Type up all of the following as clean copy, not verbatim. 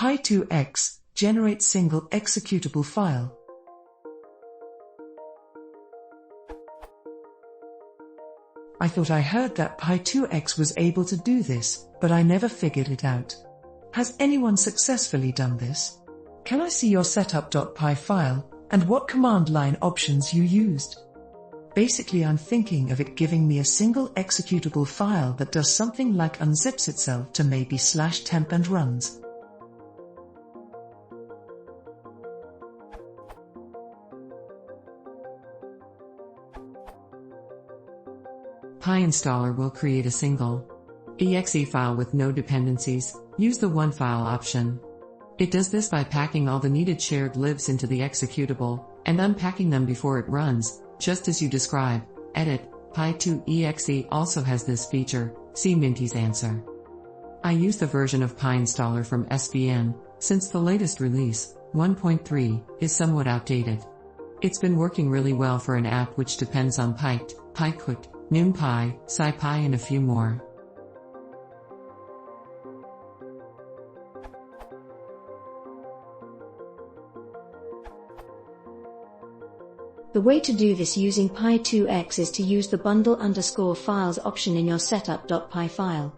py2exe generates single executable file. I thought I heard that py2exe was able to do this, but I never figured it out. Has anyone successfully done this? Can I see your setup.py file, and what command line options you used? Basically, I'm thinking of it giving me a single executable file that does something like unzips itself to maybe /temp and runs. PyInstaller will create a single exe file with no dependencies. Use the one file option. It does this by packing all the needed shared libs into the executable, and unpacking them before it runs, just as you describe. Edit. py2exe also has this feature, see Minty's answer. I use the version of PyInstaller from SVN, since the latest release, 1.3, is somewhat outdated. It's been working really well for an app which depends on Pyt, PyQt, NumPy, SciPy and a few more. The way to do this using py2exe is to use the bundle_files option in your setup.py file.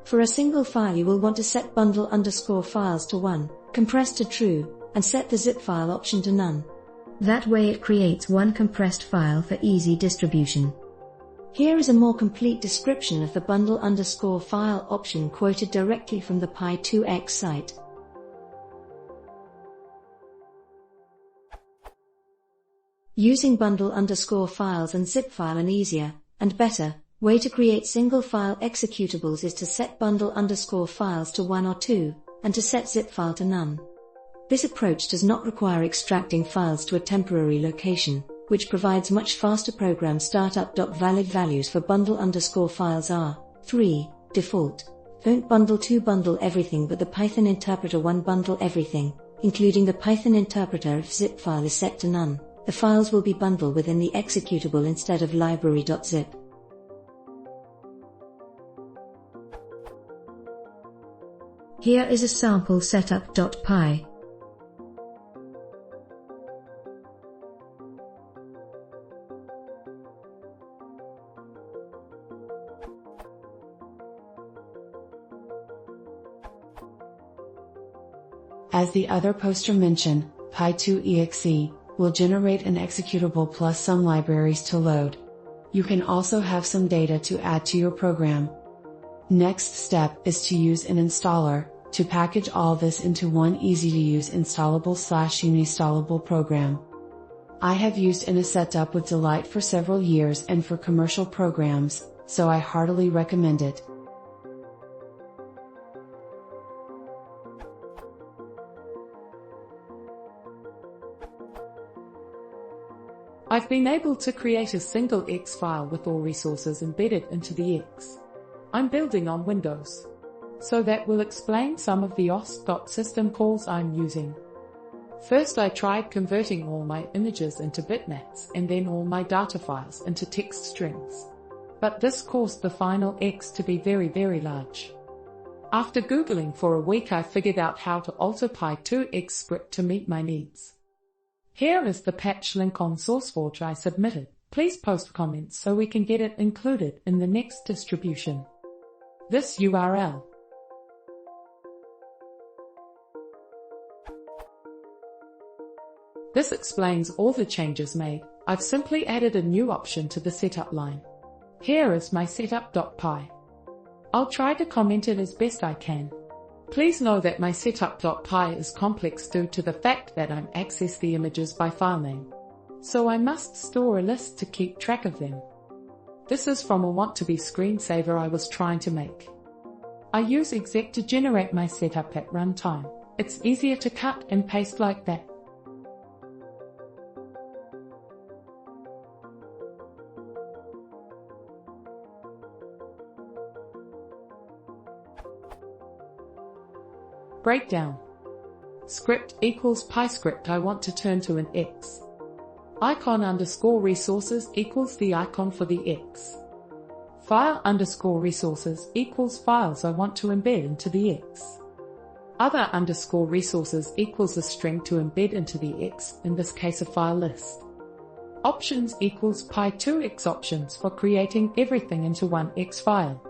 For a single file you will want to set bundle_files to 1, compressed to true, and set the zip file option to none. That way it creates one compressed file for easy distribution. Here is a more complete description of the bundle_file option quoted directly from the py2exe site. Using bundle_files and zip file, an easier, and better, way to create single file executables is to set bundle_files to 1 or 2, and to set zip file to none. This approach does not require extracting files to a temporary location, which provides much faster program startup. Valid values for bundle_files are 3, default. Don't bundle2 bundle everything but the Python interpreter 1 bundle everything, including the Python interpreter. If zip file is set to none, the files will be bundled within the executable instead of library.zip. Here is a sample setup.py. As the other poster mentioned, py2exe will generate an executable plus some libraries to load. You can also have some data to add to your program. Next step is to use an installer, to package all this into one easy-to-use installable/uninstallable program. I have used a setup with delight for several years and for commercial programs, so I heartily recommend it. I've been able to create a single X file with all resources embedded into the X. I'm building on Windows, so that will explain some of the OS.system calls I'm using. First I tried converting all my images into bitmaps and then all my data files into text strings. But this caused the final X to be very large. After Googling for a week I figured out how to alter py2exe script to meet my needs. Here is the patch link on SourceForge I submitted. Please post comments so we can get it included in the next distribution. This URL. This explains all the changes made. I've simply added a new option to the setup line. Here is my setup.py. I'll try to comment it as best I can. Please know that my setup.py is complex due to the fact that I access the images by file name. So I must store a list to keep track of them. This is from a want-to-be screensaver I was trying to make. I use exec to generate my setup at runtime. It's easier to cut and paste like that. Breakdown. Script equals PyScript I want to turn to an X. Icon_resources equals the icon for the X. File_resources equals files I want to embed into the X. Other underscore resources equals a string to embed into the X, in this case a file list. Options equals py2exe options for creating everything into one X file.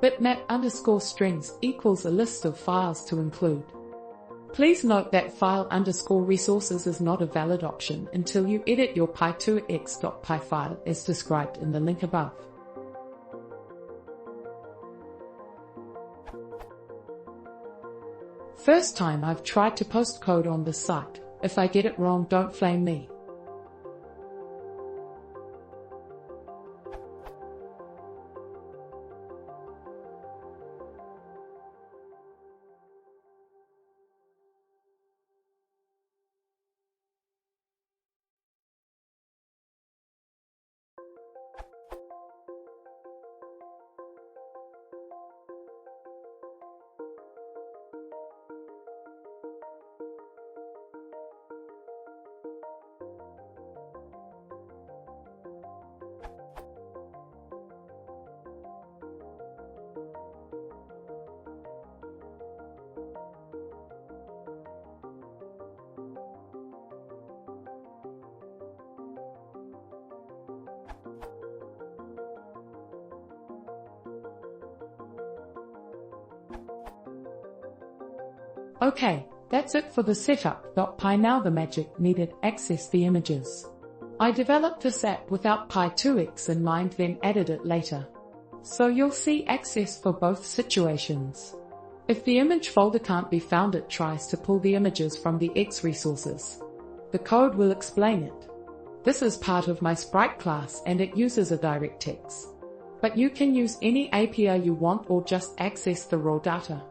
Bitmap underscore strings equals a list of files to include. Please note that file underscore resources is not a valid option until you edit your py2exe.py file as described in the link above. First time I've tried to post code on this site. If I get it wrong, don't flame me. Okay, that's it for the setup.py. Now the magic needed: access the images. I developed this app without py2exe in mind, then added it later. So you'll see access for both situations. If the image folder can't be found, it tries to pull the images from the X resources. The code will explain it. This is part of my sprite class and it uses a DirectX. But you can use any API you want or just access the raw data.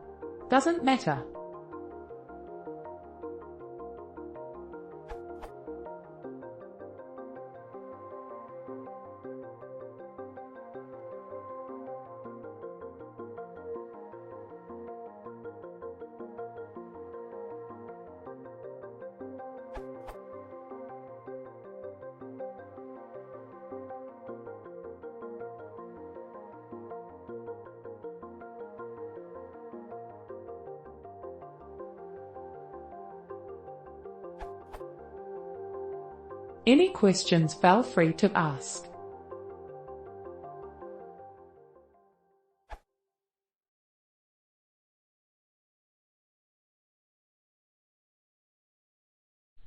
Doesn't matter. Any questions, feel free to ask.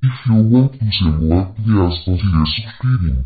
If you want to see more, please consider subscribing.